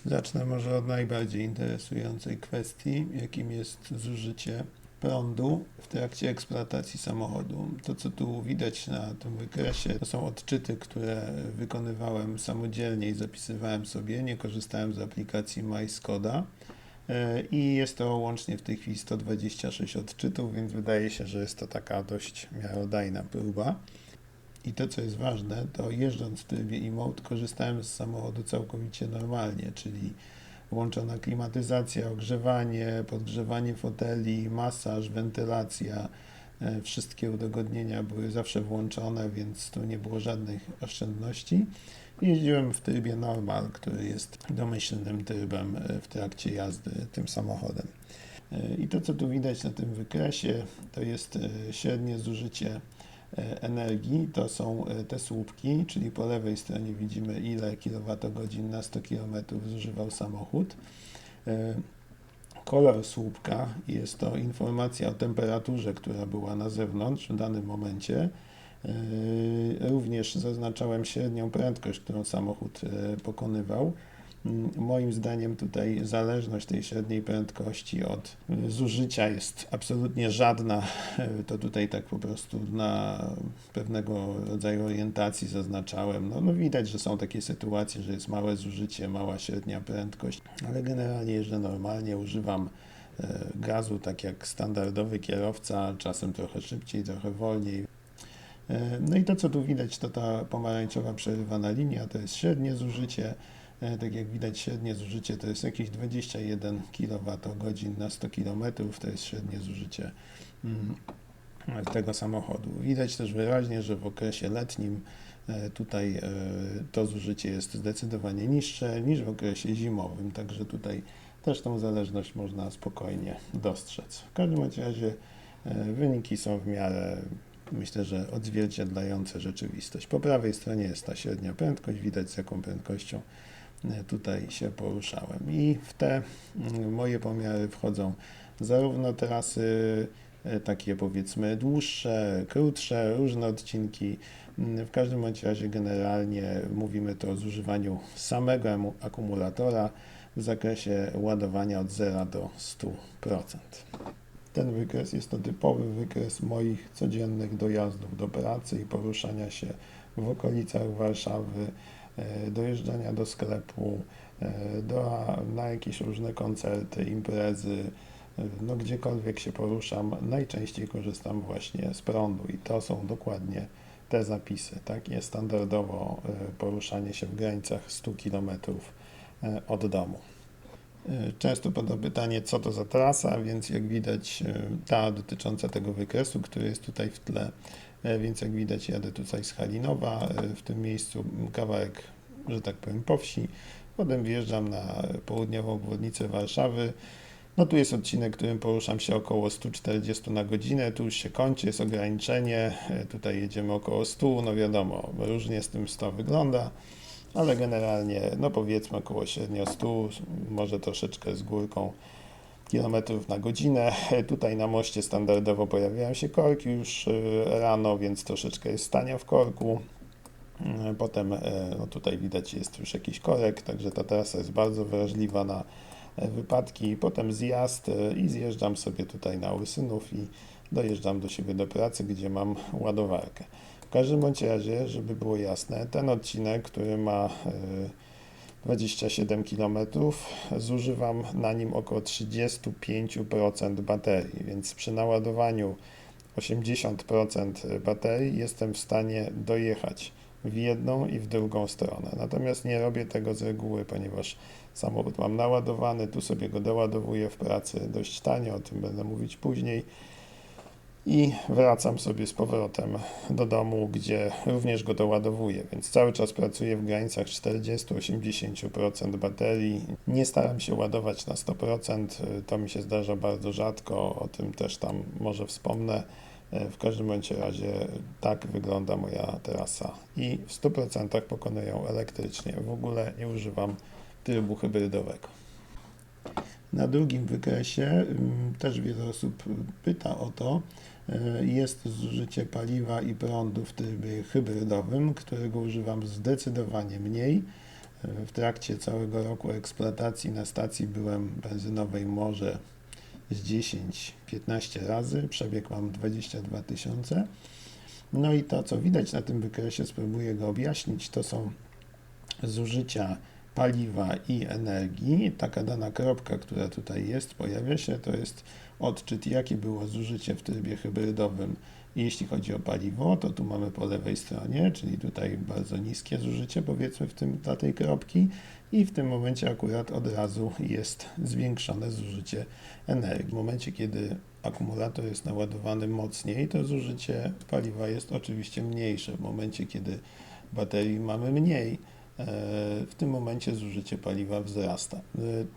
Zacznę może od najbardziej interesującej kwestii, jakim jest zużycie prądu w trakcie eksploatacji samochodu. To, co tu widać na tym wykresie, to są odczyty, które wykonywałem samodzielnie i zapisywałem sobie. Nie korzystałem z aplikacji MySkoda. I jest to łącznie w tej chwili 126 odczytów, więc wydaje się, że jest to taka dość miarodajna próba. I to, co jest ważne, to jeżdżąc w trybie e-mode korzystałem z samochodu całkowicie normalnie, czyli włączona klimatyzacja, ogrzewanie, podgrzewanie foteli, masaż, wentylacja, wszystkie udogodnienia były zawsze włączone, więc tu nie było żadnych oszczędności. Jeździłem w trybie normal, który jest domyślnym trybem w trakcie jazdy tym samochodem. I to, co tu widać na tym wykresie, to jest średnie zużycie energii. To są te słupki, czyli po lewej stronie widzimy, ile kilowatogodzin na 100 km zużywał samochód. Kolor słupka jest to informacja o temperaturze, która była na zewnątrz w danym momencie. Również zaznaczałem średnią prędkość, którą samochód pokonywał. Moim zdaniem tutaj zależność tej średniej prędkości od zużycia jest absolutnie żadna. To tutaj tak po prostu na pewnego rodzaju orientacji zaznaczałem. No widać, że są takie sytuacje, że jest małe zużycie, mała średnia prędkość, ale generalnie jeżdżę normalnie, używam gazu tak jak standardowy kierowca, czasem trochę szybciej, trochę wolniej. No i to, co tu widać, to ta pomarańczowa przerywana linia, to jest średnie zużycie. Tak jak widać, średnie zużycie to jest jakieś 21 kWh na 100 km, to jest średnie zużycie tego samochodu. Widać też wyraźnie, że w okresie letnim tutaj to zużycie jest zdecydowanie niższe niż w okresie zimowym, także tutaj też tą zależność można spokojnie dostrzec. W każdym razie wyniki są w miarę, myślę, że odzwierciedlające rzeczywistość. Po prawej stronie jest ta średnia prędkość, widać z jaką prędkością tutaj się poruszałem. I w te moje pomiary wchodzą zarówno trasy takie powiedzmy dłuższe, krótsze, różne odcinki. W każdym bądź razie generalnie mówimy tu o zużywaniu samego akumulatora w zakresie ładowania od 0 do 100%. Ten wykres jest to typowy wykres moich codziennych dojazdów do pracy i poruszania się w okolicach Warszawy, dojeżdżania do sklepu, na jakieś różne koncerty, imprezy, no gdziekolwiek się poruszam, najczęściej korzystam właśnie z prądu i to są dokładnie te zapisy, takie standardowo poruszanie się w granicach 100 km od domu. Często pada pytanie, co to za trasa, więc jak widać ta dotycząca tego wykresu, który jest tutaj w tle, więc jak widać jadę tutaj z Halinowa, w tym miejscu kawałek, że tak powiem, po wsi, potem wjeżdżam na południową obwodnicę Warszawy. No tu jest odcinek, którym poruszam się około 140 na godzinę, tu już się kończy, jest ograniczenie, tutaj jedziemy około 100, no wiadomo, różnie z tym 100 wygląda, ale generalnie, no powiedzmy około średnio 100, może troszeczkę z górką kilometrów na godzinę. Tutaj na moście standardowo pojawiają się korki już rano, więc troszeczkę jest stania w korku. Potem no tutaj widać jest już jakiś korek, także ta trasa jest bardzo wrażliwa na wypadki. Potem zjazd i zjeżdżam sobie tutaj na Łysynów i dojeżdżam do siebie do pracy, gdzie mam ładowarkę. W każdym bądź razie, żeby było jasne, ten odcinek, który ma 27 km, zużywam na nim około 35% baterii, więc przy naładowaniu 80% baterii jestem w stanie dojechać w jedną i w drugą stronę. Natomiast nie robię tego z reguły, ponieważ samochód mam naładowany, tu sobie go doładowuję w pracy dość tanio, o tym będę mówić później. I wracam sobie z powrotem do domu, gdzie również go doładowuję, więc cały czas pracuję w granicach 40-80% baterii. Nie staram się ładować na 100%, to mi się zdarza bardzo rzadko, o tym też tam może wspomnę. W każdym bądź razie tak wygląda moja trasa i w 100% pokonuję ją elektrycznie. W ogóle nie używam trybu hybrydowego. Na drugim wykresie też wiele osób pyta o to. Jest zużycie paliwa i prądu w trybie hybrydowym, którego używam zdecydowanie mniej. W trakcie całego roku eksploatacji na stacji byłem benzynowej może z 10-15 razy, przebieg mam 22 000. No i to, co widać na tym wykresie, spróbuję go objaśnić, to są zużycia paliwa i energii. Taka dana kropka, która tutaj jest, pojawia się, to jest odczyt, jakie było zużycie w trybie hybrydowym. Jeśli chodzi o paliwo, to tu mamy po lewej stronie, czyli tutaj bardzo niskie zużycie, powiedzmy dla tej kropki, i w tym momencie akurat od razu jest zwiększone zużycie energii. W momencie, kiedy akumulator jest naładowany mocniej, to zużycie paliwa jest oczywiście mniejsze. W momencie, kiedy baterii mamy mniej, w tym momencie zużycie paliwa wzrasta.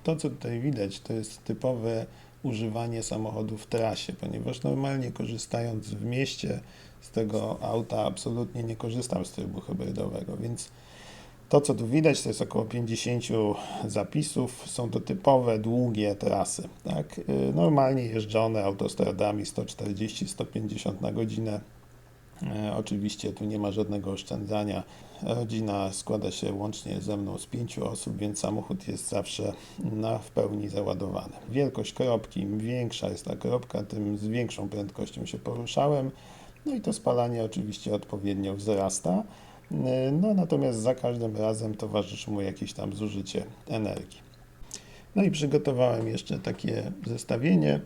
To, co tutaj widać, to jest typowe używanie samochodu w trasie, ponieważ normalnie korzystając w mieście z tego auta absolutnie nie korzystam z trybu hybrydowego, więc to, co tu widać, to jest około 50 zapisów. Są to typowe, długie trasy. Tak? Normalnie jeżdżone autostradami 140-150 na godzinę. Oczywiście tu nie ma żadnego oszczędzania. Rodzina składa się łącznie ze mną z 5 osób, więc samochód jest zawsze w pełni załadowany. Wielkość kropki, im większa jest ta kropka, tym z większą prędkością się poruszałem. No i to spalanie oczywiście odpowiednio wzrasta. No natomiast za każdym razem towarzyszy mu jakieś tam zużycie energii. No i przygotowałem jeszcze takie zestawienie.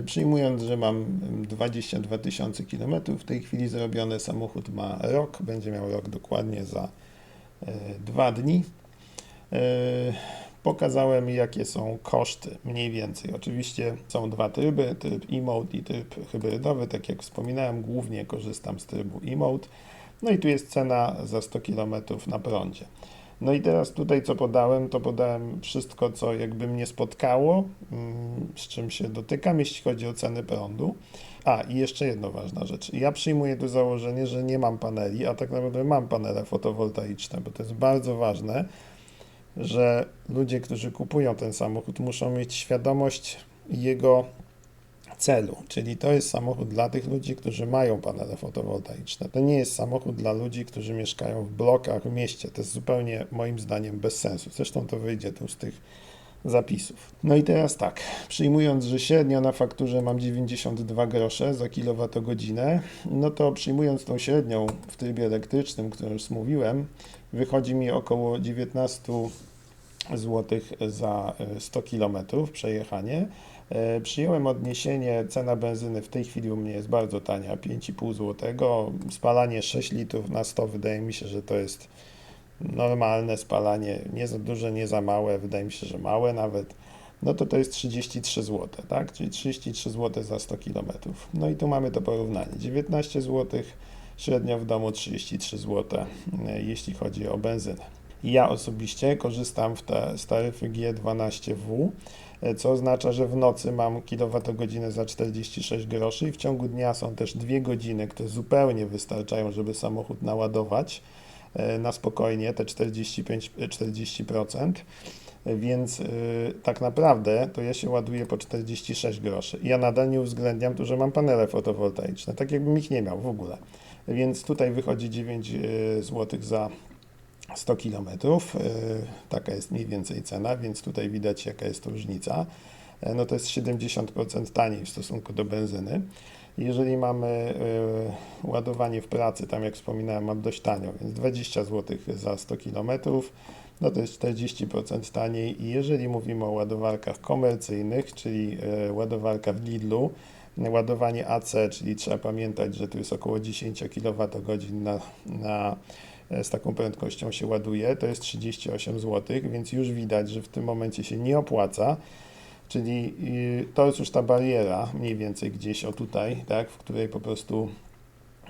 Przyjmując, że mam 22 000 km w tej chwili zrobione, samochód ma rok, będzie miał rok dokładnie za 2 dni. Pokazałem, jakie są koszty, mniej więcej. Oczywiście są dwa tryby, tryb e-mode i tryb hybrydowy. Tak jak wspominałem, głównie korzystam z trybu e-mode. No i tu jest cena za 100 km na prądzie. No i teraz tutaj co podałem, to podałem wszystko, co jakby mnie spotkało, z czym się dotykam, jeśli chodzi o ceny prądu. I jeszcze jedna ważna rzecz. Ja przyjmuję tu założenie, że nie mam paneli, a tak naprawdę mam panele fotowoltaiczne, bo to jest bardzo ważne, że ludzie, którzy kupują ten samochód, muszą mieć świadomość jego celu, czyli to jest samochód dla tych ludzi, którzy mają panele fotowoltaiczne. To nie jest samochód dla ludzi, którzy mieszkają w blokach w mieście. To jest zupełnie moim zdaniem bez sensu. Zresztą to wyjdzie tu z tych zapisów. No i teraz tak, przyjmując, że średnio na fakturze mam 92 grosze za kilowatogodzinę, no to przyjmując tą średnią w trybie elektrycznym, którą już mówiłem, wychodzi mi około 19 zł za 100 km przejechanie. Przyjąłem odniesienie, cena benzyny w tej chwili u mnie jest bardzo tania, 5,5 zł. Spalanie 6 litrów na 100, wydaje mi się, że to jest normalne spalanie, nie za duże, nie za małe, wydaje mi się, że małe nawet. No to jest 33 zł, tak? Czyli 33 zł za 100 km. No i tu mamy to porównanie, 19 zł, średnio w domu 33 zł, jeśli chodzi o benzynę. Ja osobiście korzystam z taryfy G12W, co oznacza, że w nocy mam kilowatogodzinę za 46 groszy i w ciągu dnia są też 2 godziny, które zupełnie wystarczają, żeby samochód naładować na spokojnie, te 45-40%, więc tak naprawdę to ja się ładuję po 46 groszy. Ja nadal nie uwzględniam tu, że mam panele fotowoltaiczne, tak jakbym ich nie miał w ogóle. Więc tutaj wychodzi 9 zł za 100 km, taka jest mniej więcej cena, więc tutaj widać, jaka jest różnica. No to jest 70% taniej w stosunku do benzyny. Jeżeli mamy ładowanie w pracy, tam jak wspominałem, mam dość tanio, więc 20 zł za 100 km, no to jest 40% taniej. I jeżeli mówimy o ładowarkach komercyjnych, czyli ładowarka w Lidlu, ładowanie AC, czyli trzeba pamiętać, że tu jest około 10 kWh z taką prędkością się ładuje, to jest 38 zł, więc już widać, że w tym momencie się nie opłaca, czyli to jest już ta bariera, mniej więcej gdzieś o tutaj, tak, w której po prostu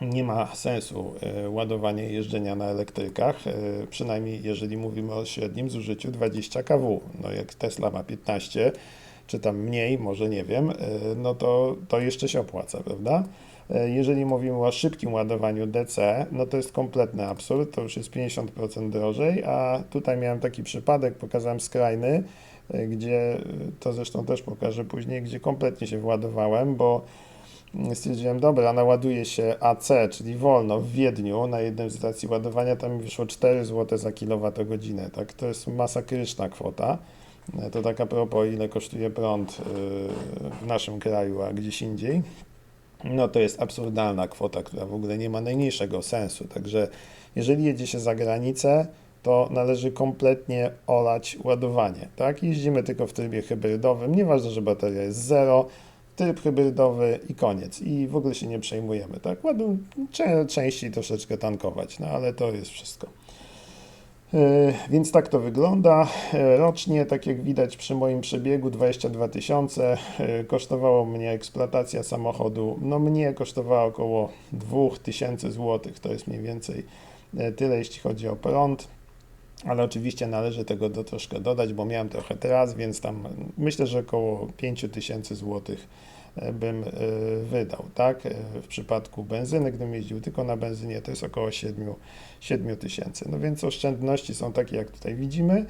nie ma sensu ładowania i jeżdżenia na elektrykach, przynajmniej jeżeli mówimy o średnim zużyciu 20 kW. No jak Tesla ma 15, czy tam mniej, może nie wiem, no to jeszcze się opłaca, prawda? Jeżeli mówimy o szybkim ładowaniu DC, no to jest kompletny absurd, to już jest 50% drożej, a tutaj miałem taki przypadek, pokazałem skrajny, gdzie, to zresztą też pokażę później, gdzie kompletnie się władowałem, bo Stwierdziłem, dobra, naładuje się AC, czyli wolno w Wiedniu na jednej z stacji ładowania, tam mi wyszło 4 zł za kilowatogodzinę, tak? To jest masakryczna kwota. To tak a propos, ile kosztuje prąd w naszym kraju, a gdzieś indziej. No to jest absurdalna kwota, która w ogóle nie ma najmniejszego sensu. Także jeżeli jedzie się za granicę, to należy kompletnie olać ładowanie, tak? Jeździmy tylko w trybie hybrydowym, nieważne, że bateria jest zero, tryb hybrydowy i koniec. I w ogóle się nie przejmujemy, tak? Częściej troszeczkę tankować, no ale to jest wszystko. Więc tak to wygląda. Rocznie, tak jak widać przy moim przebiegu, 22 tysiące. Kosztowało mnie eksploatacja samochodu. No mnie kosztowała około 2000 zł. To jest mniej więcej tyle, jeśli chodzi o prąd. Ale oczywiście należy tego troszkę dodać, bo miałem trochę tras, więc tam myślę, że około 5000 zł bym wydał, tak? W przypadku benzyny, gdybym jeździł tylko na benzynie, to jest około 7 tysięcy. No więc oszczędności są takie, jak tutaj widzimy.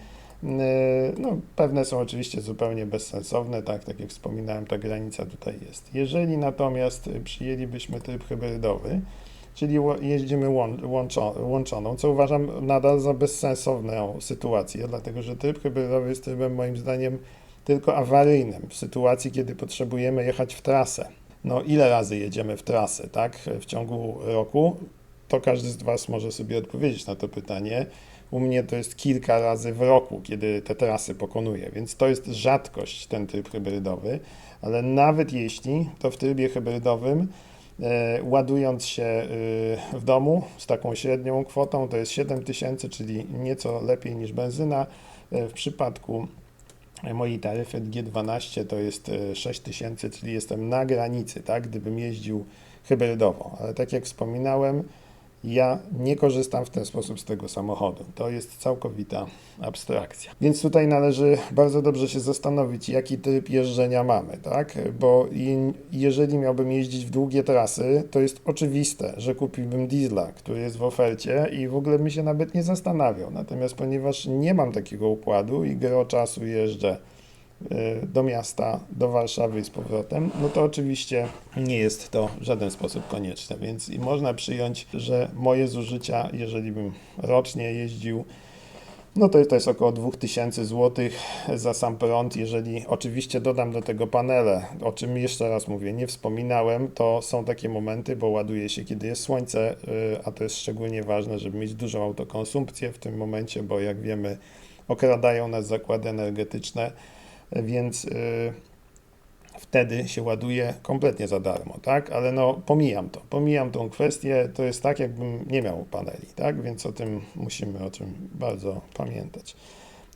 No, pewne są oczywiście zupełnie bezsensowne, tak jak wspominałem, ta granica tutaj jest. Jeżeli natomiast przyjęlibyśmy tryb hybrydowy, czyli jeździmy łączoną, co uważam nadal za bezsensowną sytuację, dlatego że tryb hybrydowy jest trybem moim zdaniem tylko awaryjnym, w sytuacji, kiedy potrzebujemy jechać w trasę. No ile razy jedziemy w trasę, tak, w ciągu roku? To każdy z Was może sobie odpowiedzieć na to pytanie. U mnie to jest kilka razy w roku, kiedy te trasy pokonuję, więc to jest rzadkość, ten tryb hybrydowy, ale nawet jeśli, to w trybie hybrydowym ładując się w domu z taką średnią kwotą, to jest 7 tysięcy, czyli nieco lepiej niż benzyna. W przypadku mojej taryfy G12 to jest 6 tysięcy, czyli jestem na granicy, tak, gdybym jeździł hybrydowo. Ale tak jak wspominałem, ja nie korzystam w ten sposób z tego samochodu. To jest całkowita abstrakcja. Więc tutaj należy bardzo dobrze się zastanowić, jaki tryb jeżdżenia mamy, tak? Bo jeżeli miałbym jeździć w długie trasy, to jest oczywiste, że kupiłbym diesla, który jest w ofercie i w ogóle bym się nawet nie zastanawiał. Natomiast ponieważ nie mam takiego układu i gro czasu jeżdżę do miasta, do Warszawy i z powrotem, no to oczywiście nie jest to w żaden sposób konieczne, więc można przyjąć, że moje zużycia, jeżeli bym rocznie jeździł, no to jest około 2000 zł za sam prąd. Jeżeli oczywiście dodam do tego panele, o czym jeszcze raz mówię, nie wspominałem, to są takie momenty, bo ładuje się, kiedy jest słońce, a to jest szczególnie ważne, żeby mieć dużą autokonsumpcję w tym momencie, bo jak wiemy, okradają nas zakłady energetyczne, więc wtedy się ładuje kompletnie za darmo, tak? Ale no pomijam tą kwestię, to jest tak, jakbym nie miał paneli, tak? Więc musimy o tym bardzo pamiętać.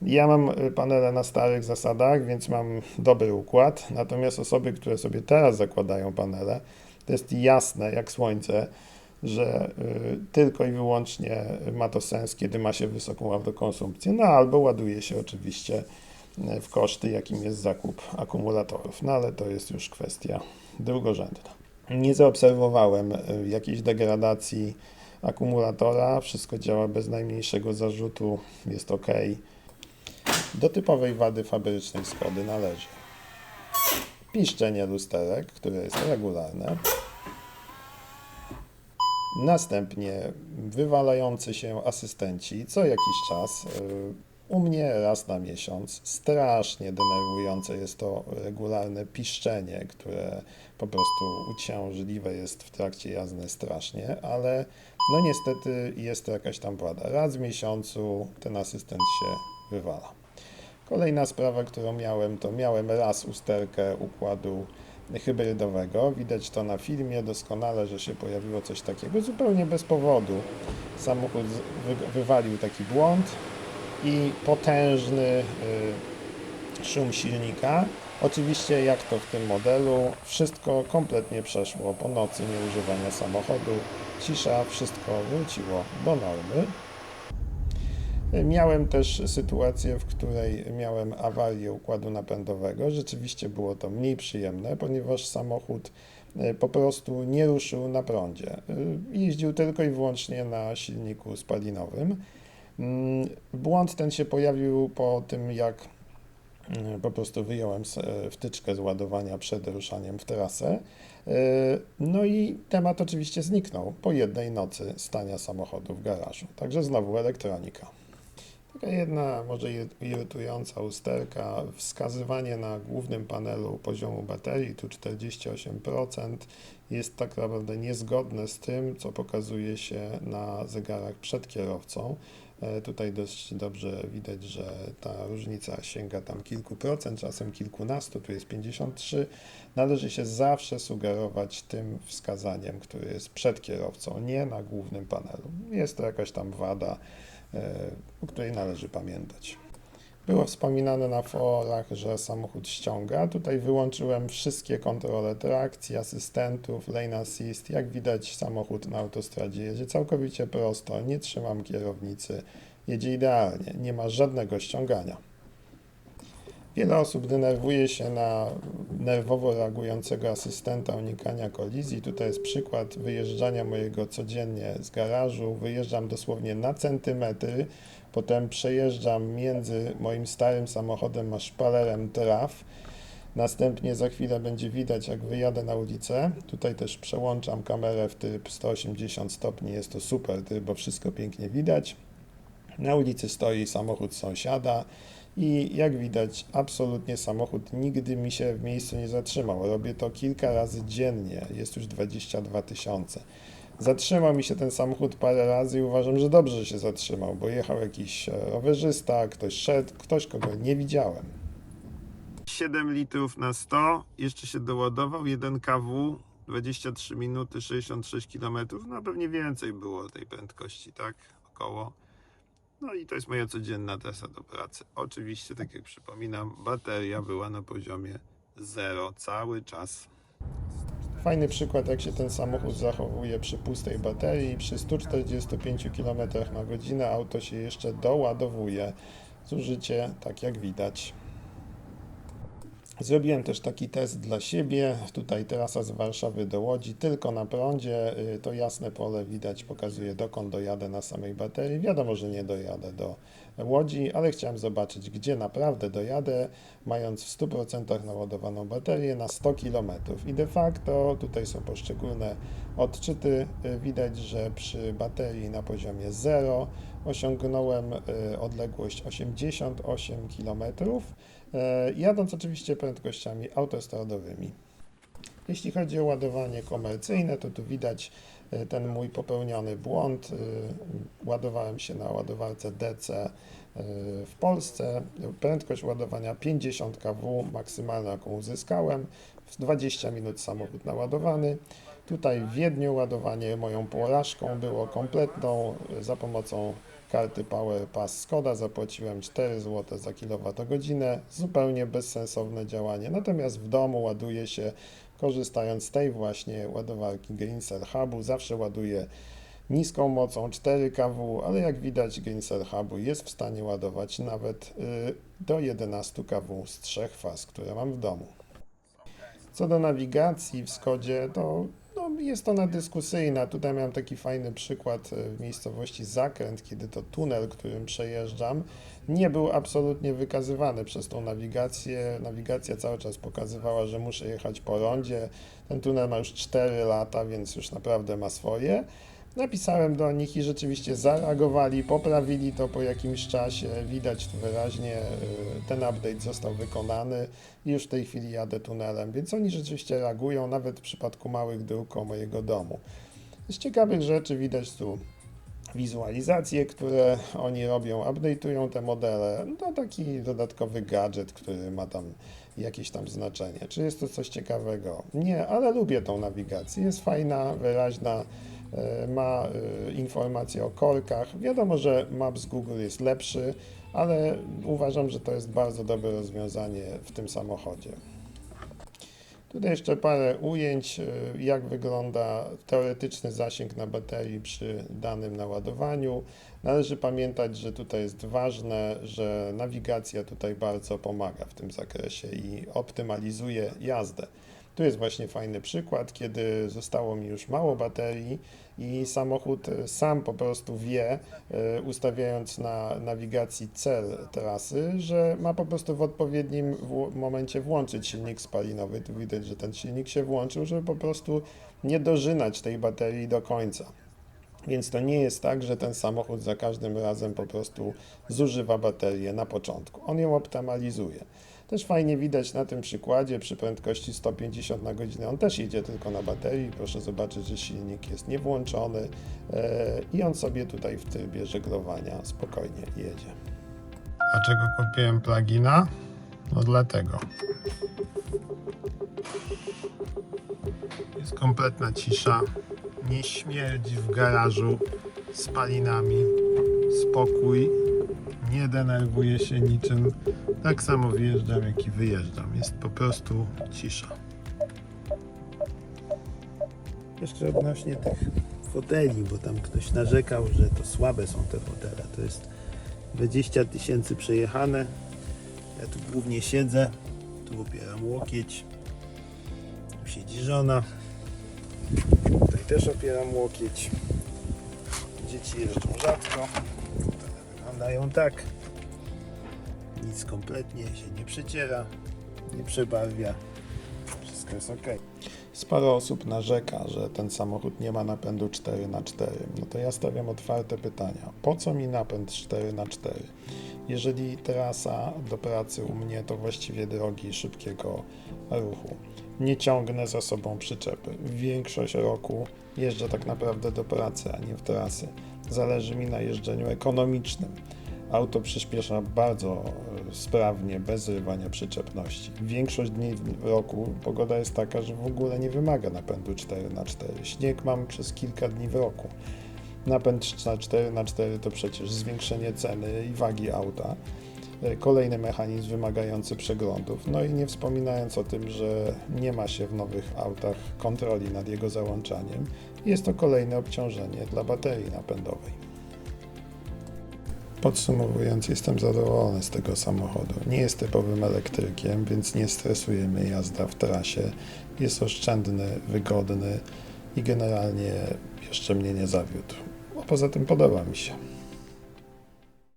Ja mam panele na starych zasadach, więc mam dobry układ, natomiast osoby, które sobie teraz zakładają panele, to jest jasne jak słońce, że tylko i wyłącznie ma to sens, kiedy ma się wysoką autokonsumpcję, no albo ładuje się oczywiście w koszty, jakim jest zakup akumulatorów. No ale to jest już kwestia drugorzędna. Nie zaobserwowałem jakiejś degradacji akumulatora, wszystko działa bez najmniejszego zarzutu, jest ok. Do typowej wady fabrycznej Skody należy piszczenie lusterek, które jest regularne, następnie wywalający się asystenci co jakiś czas. U mnie raz na miesiąc. Strasznie denerwujące jest to regularne piszczenie, które po prostu uciążliwe jest w trakcie jazdy strasznie, ale no niestety jest to jakaś tam wada. Raz w miesiącu ten asystent się wywala. Kolejna sprawa, którą miałem, to miałem raz usterkę układu hybrydowego. Widać to na filmie doskonale, że się pojawiło coś takiego zupełnie bez powodu. Samochód wywalił taki błąd i potężny szum silnika. Oczywiście, jak to w tym modelu, wszystko kompletnie przeszło po nocy nieużywania samochodu. Cisza, wszystko wróciło do normy. Miałem też sytuację, w której miałem awarię układu napędowego. Rzeczywiście było to mniej przyjemne, ponieważ samochód po prostu nie ruszył na prądzie. Jeździł tylko i wyłącznie na silniku spalinowym. Błąd ten się pojawił po tym, jak Po prostu wyjąłem wtyczkę z ładowania przed ruszaniem w trasę. No i temat oczywiście zniknął po jednej nocy stania samochodu w garażu. Także znowu elektronika. Taka jedna może irytująca usterka, wskazywanie na głównym panelu poziomu baterii, tu 48%, jest tak naprawdę niezgodne z tym, co pokazuje się na zegarach przed kierowcą. Tutaj dość dobrze widać, że ta różnica sięga tam kilku procent, czasem kilkunastu, tu jest 53. Należy się zawsze sugerować tym wskazaniem, które jest przed kierowcą, nie na głównym panelu. Jest to jakaś tam wada, o której należy pamiętać. Było wspominane na forach, że samochód ściąga. Tutaj wyłączyłem wszystkie kontrole trakcji, asystentów, lane assist. Jak widać, samochód na autostradzie jedzie całkowicie prosto, nie trzymam kierownicy, jedzie idealnie, nie ma żadnego ściągania. Wiele osób denerwuje się na nerwowo reagującego asystenta unikania kolizji. Tutaj jest przykład wyjeżdżania mojego codziennie z garażu. Wyjeżdżam dosłownie na centymetry, potem przejeżdżam między moim starym samochodem a szpalerem traw. Następnie za chwilę będzie widać, jak wyjadę na ulicę. Tutaj też przełączam kamerę w tryb 180 stopni. Jest to super tryb, bo wszystko pięknie widać. Na ulicy stoi samochód sąsiada i jak widać, absolutnie samochód nigdy mi się w miejscu nie zatrzymał. Robię to kilka razy dziennie, jest już 22 tysiące. Zatrzymał mi się ten samochód parę razy i uważam, że dobrze, że się zatrzymał, bo jechał jakiś rowerzysta, ktoś szedł, ktoś, kogo nie widziałem. 7 litrów na 100, jeszcze się doładował, 1 kW, 23 minuty, 66 km, no pewnie więcej było tej prędkości, tak, około. No i to jest moja codzienna trasa do pracy. Oczywiście, tak jak przypominam, bateria była na poziomie 0 cały czas. Fajny przykład, jak się ten samochód zachowuje przy pustej baterii. Przy 145 km na godzinę auto się jeszcze doładowuje. Zużycie, tak jak widać. Zrobiłem też taki test dla siebie. Tutaj trasa z Warszawy do Łodzi, tylko na prądzie. To jasne pole widać, pokazuje, dokąd dojadę na samej baterii. Wiadomo, że nie dojadę do Łodzi, ale chciałem zobaczyć, gdzie naprawdę dojadę, mając w 100% naładowaną baterię na 100 km. I de facto tutaj są poszczególne odczyty. Widać, że przy baterii na poziomie 0 osiągnąłem odległość 88 km, jadąc oczywiście prędkościami autostradowymi. Jeśli chodzi o ładowanie komercyjne, to tu widać ten mój popełniony błąd. Ładowałem się na ładowarce DC w Polsce. Prędkość ładowania 50 kW, maksymalna jaką uzyskałem. W 20 minut samochód naładowany. Tutaj w Wiedniu ładowanie moją porażką było kompletną. Za pomocą karty Power Pass Skoda zapłaciłem 4 zł za kilowatogodzinę. Zupełnie bezsensowne działanie. Natomiast w domu ładuję się, korzystając z tej właśnie ładowarki Greencell Hubu. Zawsze ładuję niską mocą 4 kW, ale jak widać Greencell Hubu jest w stanie ładować nawet do 11 kW z 3 faz, które mam w domu. Co do nawigacji w Skodzie, to jest ona dyskusyjna. Tutaj miałem taki fajny przykład w miejscowości Zakręt, kiedy to tunel, którym przejeżdżam, nie był absolutnie wykazywany przez tą nawigację. Nawigacja cały czas pokazywała, że muszę jechać po rondzie. Ten tunel ma już 4 lata, więc już naprawdę ma swoje. Napisałem do nich i rzeczywiście zareagowali, poprawili to po jakimś czasie. Widać tu wyraźnie, ten update został wykonany i już w tej chwili jadę tunelem, więc oni rzeczywiście reagują, nawet w przypadku małych dróg koło mojego domu. Z ciekawych rzeczy widać tu wizualizacje, które oni robią, update'ują te modele. To taki dodatkowy gadżet, który ma tam jakieś tam znaczenie. Czy jest to coś ciekawego? Nie, ale lubię tą nawigację. Jest fajna, wyraźna, ma informacje o korkach. Wiadomo, że Maps Google jest lepszy, ale uważam, że to jest bardzo dobre rozwiązanie w tym samochodzie. Tutaj jeszcze parę ujęć, jak wygląda teoretyczny zasięg na baterii przy danym naładowaniu. Należy pamiętać, że tutaj jest ważne, że nawigacja tutaj bardzo pomaga w tym zakresie i optymalizuje jazdę. Tu jest właśnie fajny przykład, kiedy zostało mi już mało baterii i samochód sam po prostu wie, ustawiając na nawigacji cel trasy, że ma po prostu w odpowiednim momencie włączyć silnik spalinowy. Tu widać, że ten silnik się włączył, żeby po prostu nie dożynać tej baterii do końca. Więc to nie jest tak, że ten samochód za każdym razem po prostu zużywa baterię na początku. On ją optymalizuje. Też fajnie widać na tym przykładzie, przy prędkości 150 na godzinę, on też jedzie tylko na baterii. Proszę zobaczyć, że silnik jest niewłączony i on sobie tutaj w trybie żeglowania spokojnie jedzie. Dlaczego kupiłem plugina? No dlatego. Jest kompletna cisza, nie śmierdzi w garażu spalinami, spokój, nie denerwuję się niczym, tak samo wjeżdżam jak i wyjeżdżam, jest po prostu cisza. Jeszcze odnośnie tych foteli, bo tam ktoś narzekał, że to słabe są te fotele, to jest 20 000 przejechane, ja tu głównie siedzę, tu opieram łokieć, tu siedzi żona. Tutaj też opieram łokieć. Dzieci jeżdżą rzadko. Wyglądają tak. Nic kompletnie się nie przeciera, nie przebarwia. Wszystko jest ok. Sporo osób narzeka, że ten samochód nie ma napędu 4x4. No to ja stawiam otwarte pytania. Po co mi napęd 4x4? Jeżeli trasa do pracy u mnie to właściwie drogi szybkiego ruchu. Nie ciągnę za sobą przyczepy. Większość roku jeżdżę tak naprawdę do pracy, a nie w trasy. Zależy mi na jeżdżeniu ekonomicznym. Auto przyspiesza bardzo sprawnie, bez zrywania przyczepności. Większość dni w roku pogoda jest taka, że w ogóle nie wymaga napędu 4x4. Śnieg mam przez kilka dni w roku. Napęd 4x4 to przecież zwiększenie ceny i wagi auta. Kolejny mechanizm wymagający przeglądów. No i nie wspominając o tym, że nie ma się w nowych autach kontroli nad jego załączaniem. Jest to kolejne obciążenie dla baterii napędowej. Podsumowując, jestem zadowolony z tego samochodu. Nie jest typowym elektrykiem, więc nie stresuje mnie jazda w trasie. Jest oszczędny, wygodny i generalnie jeszcze mnie nie zawiódł. A poza tym podoba mi się.